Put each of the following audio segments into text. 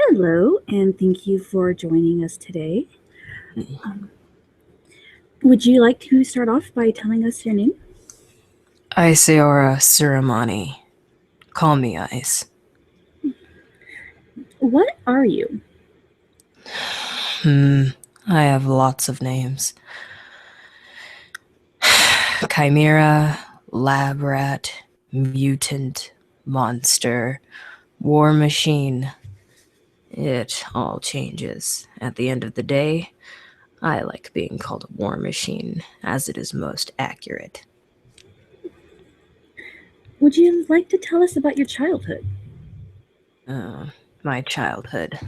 Hello, and thank you for joining us today. Would you like to start off by telling us your name? Iceiora-Suramane. Call me Ice. What are you? I have lots of names. Chimera, lab rat, mutant, monster, war machine. It all changes. At the end of the day, I like being called a war machine, as it is most accurate. Would you like to tell us about your childhood? My childhood.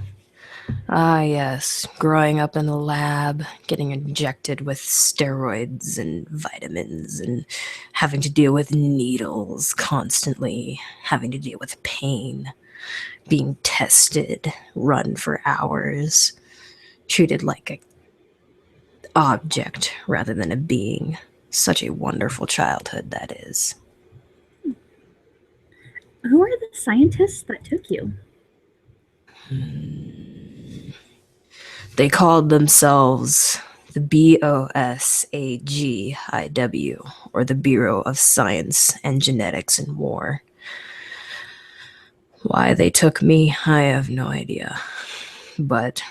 Ah, yes. Growing up in the lab, getting injected with steroids and vitamins, and having to deal with needles constantly, having to deal with pain, being tested, run for hours, treated like an object rather than a being. Such a wonderful childhood that is. Who are the scientists that took you? They called themselves the BOSAGIW, or the Bureau of Science and Genetics and War. Why they took me, I have no idea. But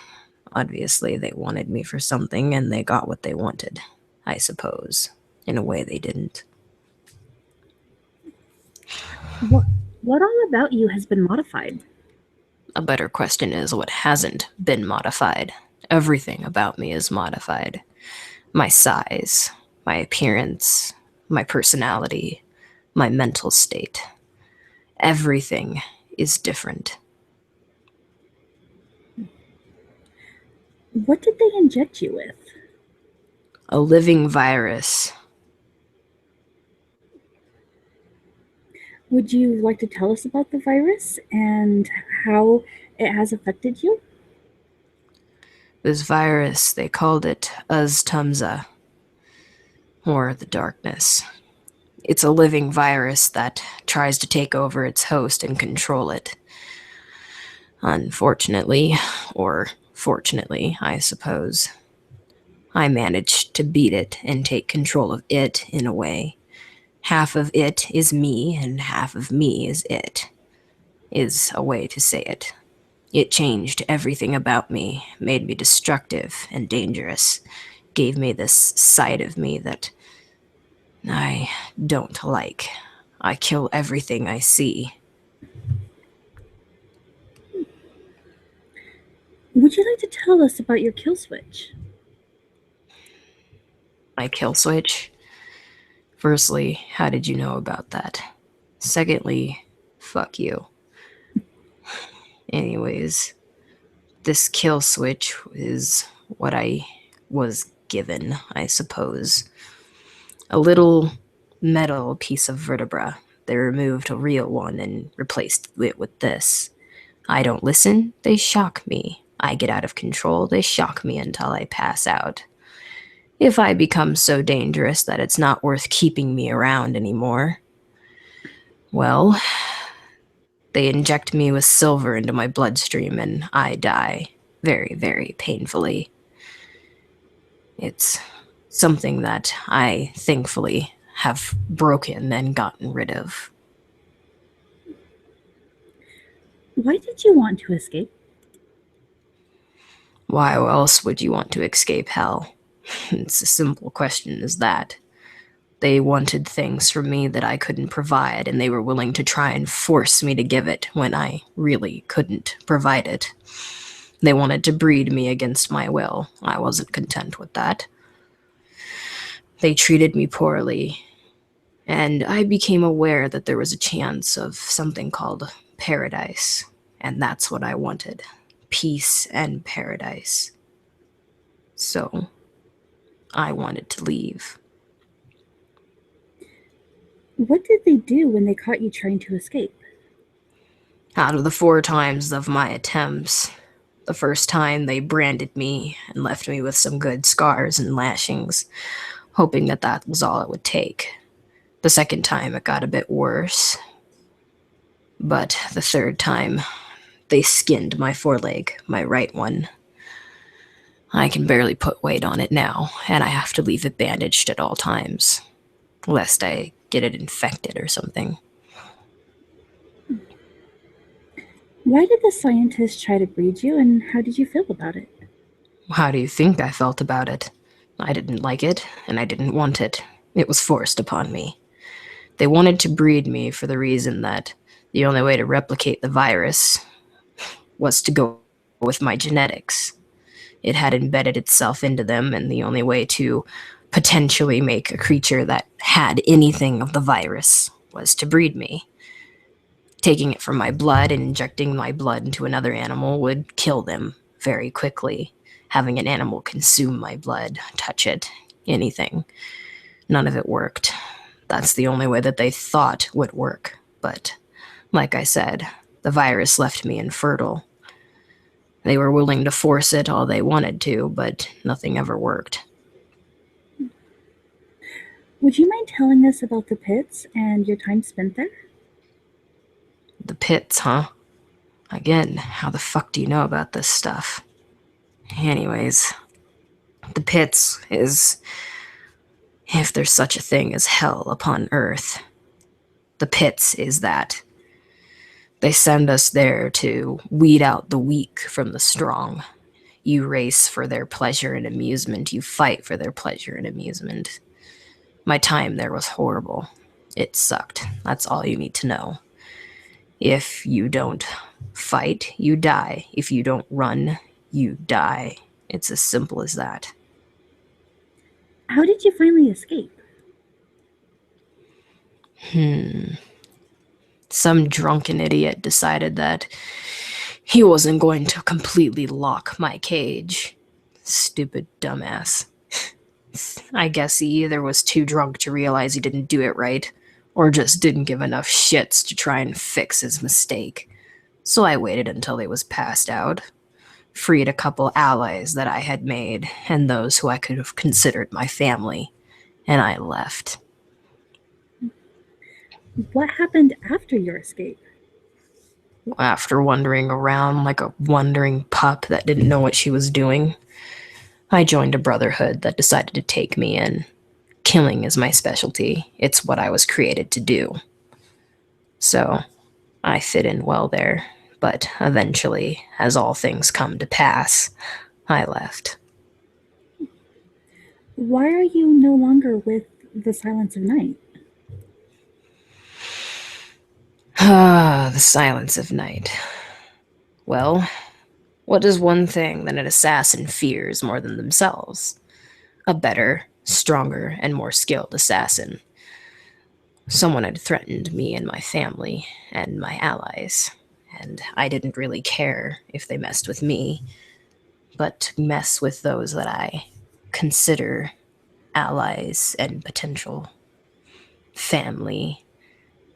obviously, they wanted me for something, and they got what they wanted, I suppose. In a way, they didn't. What all about you has been modified? A better question is what hasn't been modified. Everything about me is modified. My size, my appearance, my personality, my mental state. Everything is different. What did they inject you with? A living virus. Would you like to tell us about the virus and how it has affected you? This virus, they called it Uztumza, or the darkness. It's a living virus that tries to take over its host and control it. Unfortunately, or fortunately, I suppose, I managed to beat it and take control of it in a way. Half of it is me, and half of me is it, is a way to say it. It changed everything about me, made me destructive and dangerous, gave me this side of me that I don't like. I kill everything I see. Would you like to tell us about your kill switch? My kill switch? Firstly, how did you know about that? Secondly, fuck you. Anyways, this kill switch is what I was given, I suppose. A little metal piece of vertebra. They removed a real one and replaced it with this. I don't listen, they shock me. I get out of control, they shock me until I pass out. If I become so dangerous that it's not worth keeping me around anymore, well, they inject me with silver into my bloodstream and I die very, very painfully. It's something that I thankfully have broken and gotten rid of. Why did you want to escape? Why else would you want to escape hell? It's a simple question as that. They wanted things from me that I couldn't provide, and they were willing to try and force me to give it when I really couldn't provide it. They wanted to breed me against my will. I wasn't content with that. They treated me poorly, and I became aware that there was a chance of something called paradise, and that's what I wanted. Peace and paradise. So, I wanted to leave. What did they do when they caught you trying to escape? Out of the 4 times of my attempts, the first time they branded me and left me with some good scars and lashings, hoping that that was all it would take. The second time it got a bit worse. But the third time, They skinned my foreleg, my right one. I can barely put weight on it now, and I have to leave it bandaged at all times, lest I get it infected or something. Why did the scientists try to breed you, and how did you feel about it? How do you think I felt about it? I didn't like it, and I didn't want it. It was forced upon me. They wanted to breed me for the reason that the only way to replicate the virus was to go with my genetics. It had embedded itself into them, and the only way to potentially make a creature that had anything of the virus was to breed me. Taking it from my blood and injecting my blood into another animal would kill them very quickly. Having an animal consume my blood, touch it, anything. None of it worked. That's the only way that they thought would work. But, like I said, the virus left me infertile. They were willing to force it all they wanted to, but nothing ever worked. Would you mind telling us about the pits and your time spent there? The pits, huh? Again, how the fuck do you know about this stuff? Anyways, the pits is, if there's such a thing as hell upon Earth, the pits is that. They send us there to weed out the weak from the strong. You race for their pleasure and amusement. You fight for their pleasure and amusement. My time there was horrible. It sucked. That's all you need to know. If you don't fight, you die. If you don't run, you die. It's as simple as that. How did you finally escape? Some drunken idiot decided that he wasn't going to completely lock my cage. Stupid dumbass. I guess he either was too drunk to realize he didn't do it right, or just didn't give enough shits to try and fix his mistake. So I waited until he was passed out, freed a couple allies that I had made, and those who I could have considered my family, and I left. What happened after your escape? After wandering around like a wandering pup that didn't know what she was doing, I joined a brotherhood that decided to take me in. Killing is my specialty. It's what I was created to do. So I fit in well there, but eventually, as all things come to pass, I left. Why are you no longer with the Silence of Night? Ah, the silence of night. Well, what is one thing that an assassin fears more than themselves? A better, stronger, and more skilled assassin. Someone had threatened me and my family and my allies, and I didn't really care if they messed with me, but to mess with those that I consider allies and potential family,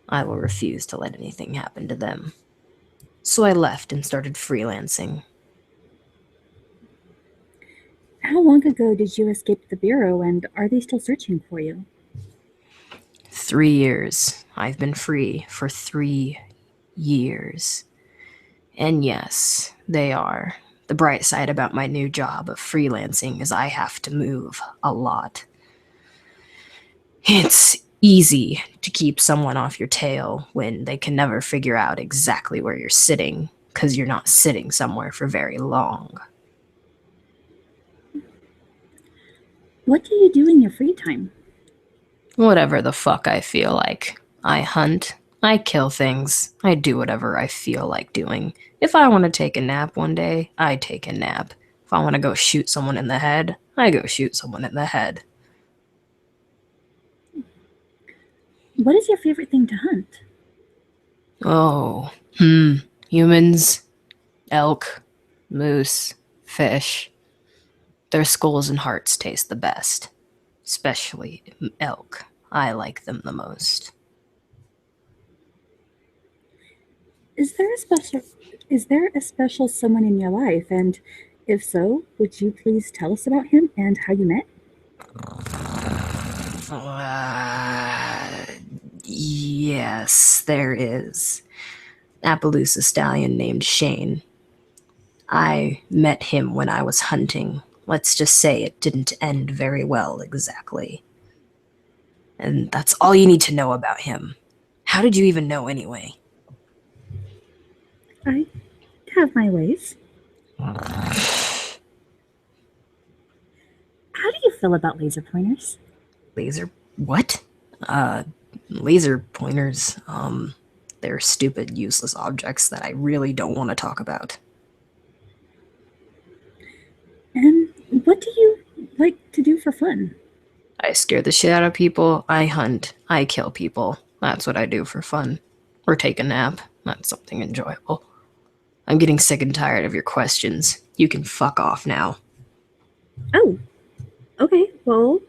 I will refuse to let anything happen to them. So I left and started freelancing. How long ago did you escape the Bureau, and are they still searching for you? 3 years. I've been free for 3 years. And yes, they are. The bright side about my new job of freelancing is I have to move a lot. It's easy to keep someone off your tail when they can never figure out exactly where you're sitting because you're not sitting somewhere for very long. What do you do in your free time? Whatever the fuck I feel like. I hunt, I kill things, I do whatever I feel like doing. If I want to take a nap one day, I take a nap. If I want to go shoot someone in the head, I go shoot someone in the head. What is your favorite thing to hunt? Oh, humans, elk, moose, fish. Their skulls and hearts taste the best. Especially elk. I like them the most. Is there a special is there a special someone in your life, and if so, would you please tell us about him and how you met? Yes, there is. Appaloosa stallion named Shane. I met him when I was hunting. Let's just say it didn't end very well, exactly. And that's all you need to know about him. How did you even know, anyway? I have my ways. How do you feel about laser pointers? Laser. What? Uh, Laser pointers. They're stupid, useless objects that I really don't want to talk about. And what do you like to do for fun? I scare the shit out of people, I hunt, I kill people. That's what I do for fun. Or take a nap. That's something enjoyable. I'm getting sick and tired of your questions. You can fuck off now. Oh, okay. Well,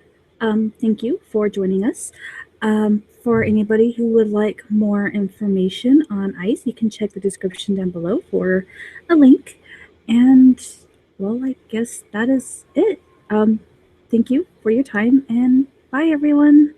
thank you for joining us. For anybody who would like more information on ICE, you can check the description down below for a link. And, well, I guess that is it. Thank you for your time, and bye, everyone.